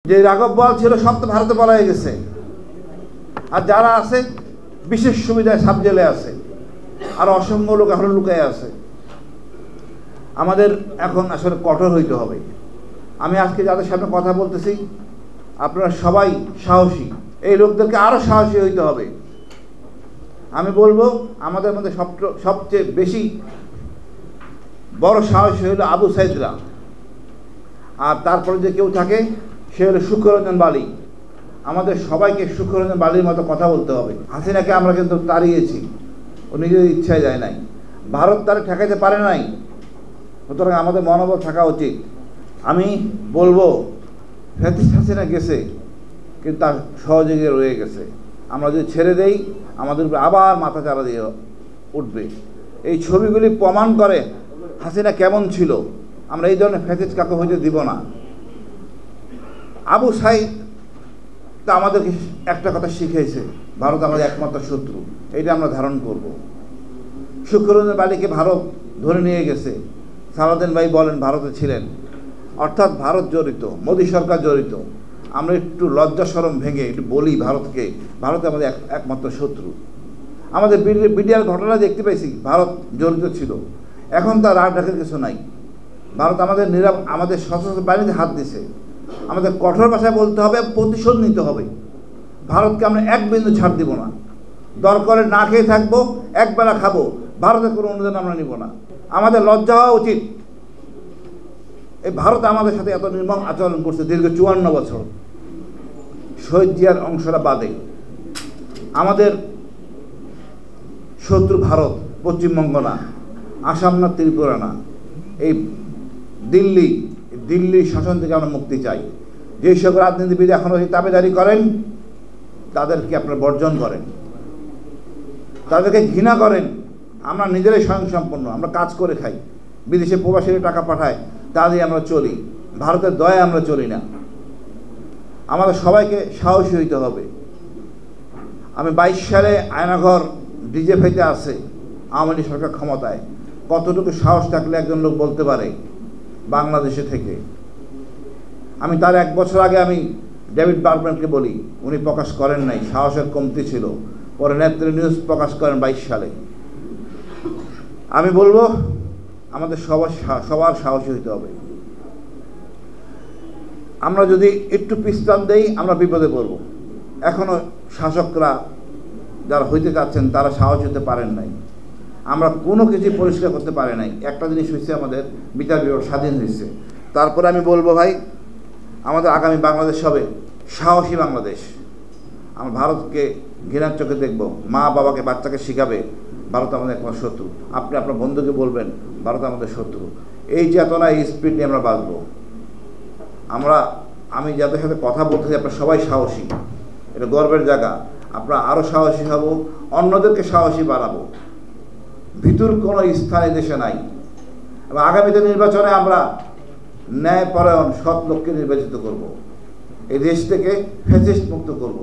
যে রাঘব বোয়াল ছিল সব তো ভারতে পলায়ে গেছে, আর যারা আছে বিশেষ সুবিধায় সাব জেলে আছে, আর অসংখ্য লোক এখনো লুকায় আছে। আমাদের এখন আসলে কঠোর হইতে হবে। আমি আজকে যাদের সামনে কথা বলতেছি আপনারা সবাই সাহসী, এই লোকদেরকে আরও সাহসী হইতে হবে। আমি বলবো আমাদের মধ্যে সবচেয়ে বেশি বড় সাহসী হইল আবু সাইদরা, আর তারপরে যে কেউ থাকে সে হলো শুক্ররঞ্জন বালি। আমাদের সবাইকে শুক্ররঞ্জন বালির মতো কথা বলতে হবে। হাসিনাকে আমরা কিন্তু তাড়িয়েছি, ও নিজের ইচ্ছায় যায় নাই, ভারত তারা ঠেকাইতে পারে নাই। সুতরাং আমাদের মনোবল থাকা উচিত। আমি বলবো ফ্যাসিস্ট হাসিনা গেছে, কিন্তু তার সহযোগী রয়ে গেছে। আমরা যদি ছেড়ে দেই আমাদের উপরে আবার মাথা চারা দিয়ে উঠবে। এই ছবিগুলি প্রমাণ করে হাসিনা কেমন ছিল। আমরা এই ধরনের ফ্যাসিস্ট কাকে হইতে দিব না। আবু সাইদ তা আমাদেরকে একটা কথা শিখিয়েছে, ভারত আমাদের একমাত্র শত্রু, এটা আমরা ধারণ করব। শুক্ররঞ্জন বালিকে ভারত ধরে নিয়ে গেছে, সালাউদ্দিন ভাই বলেন ভারতে ছিলেন, অর্থাৎ ভারত জড়িত, মোদী সরকার জড়িত। আমরা একটু লজ্জা শরম ভেঙে একটু বলি ভারতকে, ভারত আমাদের একমাত্র শত্রু। আমাদের বিডিআর ঘটনা দেখতে পাইছি ভারত জড়িত ছিল, এখন তার রাগ ঢাকের কিছু নাই। ভারত আমাদের সশস্ত্র বাহিনীতে হাত দিছে। আমাদের কঠোর ভাষায় বলতে হবে, প্রতিশোধ নিতে হবে। ভারতকে আমরা এক বিন্দু ছাড় দিব না। দরকারে না খেয়ে থাকবো, একবেলা খাবো, ভারতের কোনো অনুদান আমরা নিব না। আমাদের লজ্জা হওয়া উচিত। এই ভারত আমাদের সাথে এত নির্মম আচরণ করছে দীর্ঘ 54 বছর, শহীদ জিয়ার অংশটা বাদে। আমাদের শত্রু ভারত, পশ্চিমবঙ্গ না, আসাম না, ত্রিপুরা না, এই দিল্লির শাসন থেকে আমরা মুক্তি চাই। যেই সব রাজনীতিবিদ এখনও এই দাবিদারি করেন তাদেরকে আপনারা বর্জন করেন, তাদেরকে ঘৃণা করেন। আমরা নিজেরাই স্বয়ংসম্পন্ন, আমরা কাজ করে খাই, বিদেশে প্রবাসীরা টাকা পাঠায়, তা দিয়ে আমরা চলি, ভারতের দয়ায় আমরা চলি না। আমাদের সবাইকে সাহসী হইতে হবে। আমি 22 সালে আয়নাঘর ডিজেফাইতে আছে, আওয়ামী লীগ সরকার ক্ষমতায়। কতটুকু সাহস থাকলে একজন লোক বলতে পারে বাংলাদেশে থেকে। আমি তার 1 বছর আগে আমি ডেভিড বার্গম্যানকে বলি, উনি প্রকাশ করেন নাই, সাহসের কমতি ছিল। পরে নেত্রী নিউজ প্রকাশ করেন 22 সালে। আমি বলবো আমাদের সবার সাহসী হইতে হবে। আমরা যদি একটু পিছটান দেই আমরা বিপদে পড়ব। এখনও শাসকরা যারা হইতে চাচ্ছেন তারা সাহস হতে পারেন নাই। আমরা কোনো কিছু পরিষ্কার করতে পারি নাই। একটা জিনিস হয়েছে, আমাদের বিচার বিভাগ স্বাধীন হয়েছে। তারপরে আমি বলবো ভাই, আমাদের আগামী বাংলাদেশ হবে সাহসী বাংলাদেশ। আমরা ভারতকে ঘৃণার চোখে দেখব, মা বাবাকে বাচ্চাকে শিখাবে ভারত আমাদের একমাত্র শত্রু। আপনি আপনার বন্ধুকে বলবেন ভারত আমাদের শত্রু। এই চেতনা, এই স্পিড নিয়ে আমরা বাঁচব। আমি যাদের সাথে কথা বলতেছি আপনারা সবাই সাহসী, এটা গর্বের জায়গা। আপনারা আরও সাহসী হব, অন্যদেরকে সাহসী বানাবো। ভিতর কোনো স্থান এই দেশে নাই। এবং আগামীতে নির্বাচনে আমরা ন্যায়পরায়ণ সৎ লোককে নির্বাচিত করব। এই দেশ থেকে ফ্যাসিস্ট মুক্ত করব।